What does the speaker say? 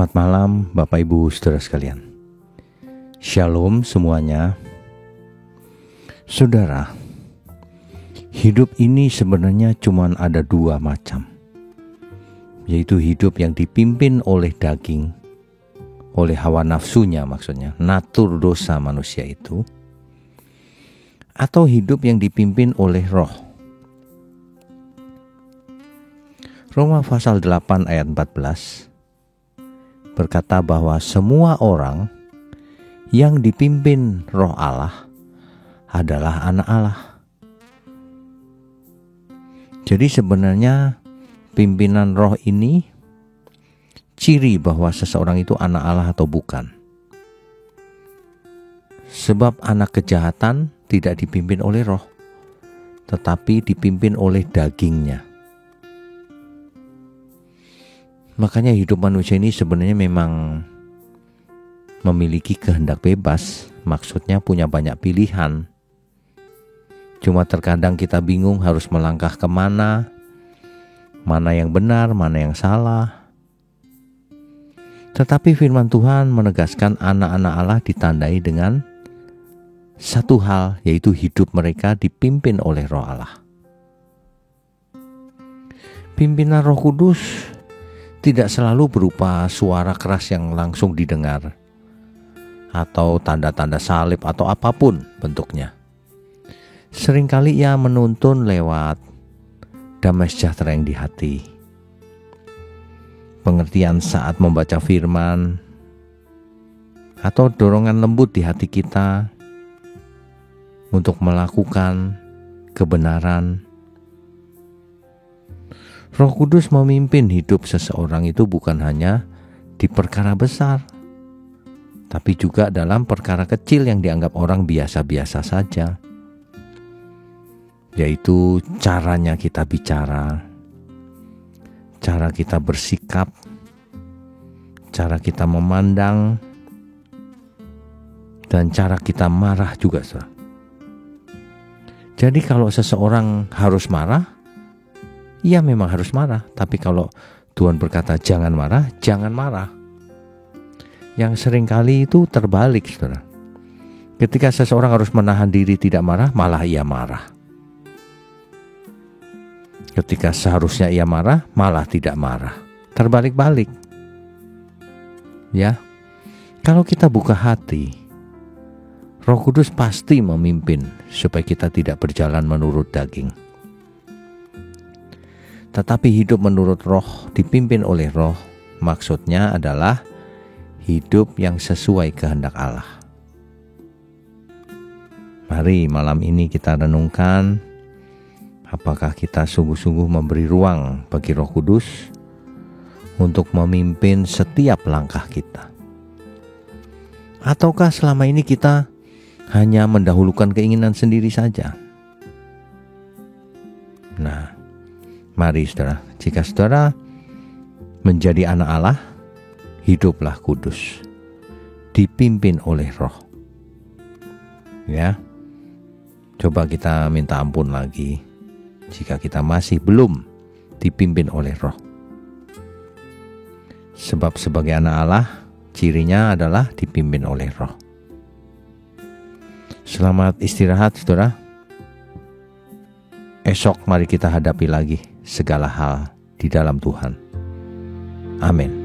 Selamat malam Bapak Ibu Saudara sekalian. Shalom semuanya. Saudara, hidup ini sebenarnya cuma ada dua macam, yaitu hidup yang dipimpin oleh daging, oleh hawa nafsunya, maksudnya natur dosa manusia itu, atau hidup yang dipimpin oleh roh. Roma pasal 8 ayat 14 berkata bahwa semua orang yang dipimpin roh Allah adalah anak Allah. Jadi sebenarnya pimpinan roh ini ciri bahwa seseorang itu anak Allah atau bukan. Sebab anak kejahatan tidak dipimpin oleh roh, tetapi dipimpin oleh dagingnya. Makanya hidup manusia ini sebenarnya memang memiliki kehendak bebas, maksudnya punya banyak pilihan. Cuma terkadang kita bingung harus melangkah kemana, mana yang benar, mana yang salah. Tetapi firman Tuhan menegaskan anak-anak Allah ditandai dengan satu hal, yaitu hidup mereka dipimpin oleh roh Allah. Pimpinan Roh Kudus tidak selalu berupa suara keras yang langsung didengar, atau tanda-tanda salib atau apapun bentuknya. Seringkali ia menuntun lewat damai sejahtera yang di hati, pengertian saat membaca firman, atau dorongan lembut di hati kita untuk melakukan kebenaran. Roh Kudus memimpin hidup seseorang itu bukan hanya di perkara besar, tapi juga dalam perkara kecil yang dianggap orang biasa-biasa saja, yaitu caranya kita bicara, cara kita bersikap, cara kita memandang, dan cara kita marah juga. Jadi kalau seseorang harus marah, ia memang harus marah. Tapi kalau Tuhan berkata jangan marah, jangan marah. Yang seringkali itu terbalik, saudara. Ketika seseorang harus menahan diri tidak marah, malah ia marah. Ketika seharusnya ia marah, malah tidak marah. Terbalik-balik. Ya, kalau kita buka hati, Roh Kudus pasti memimpin supaya kita tidak berjalan menurut daging. Tetapi hidup menurut roh, dipimpin oleh roh, maksudnya adalah hidup yang sesuai kehendak Allah. Mari malam ini kita renungkan, apakah kita sungguh-sungguh memberi ruang bagi Roh Kudus untuk memimpin setiap langkah kita? Ataukah selama ini kita hanya mendahulukan keinginan sendiri saja? Nah, mari saudara, jika saudara menjadi anak Allah, hiduplah kudus, dipimpin oleh roh. Ya, coba kita minta ampun lagi jika kita masih belum dipimpin oleh roh. Sebab sebagai anak Allah, cirinya adalah dipimpin oleh roh. Selamat istirahat saudara. Esok mari kita hadapi lagi segala hal di dalam Tuhan. Amin.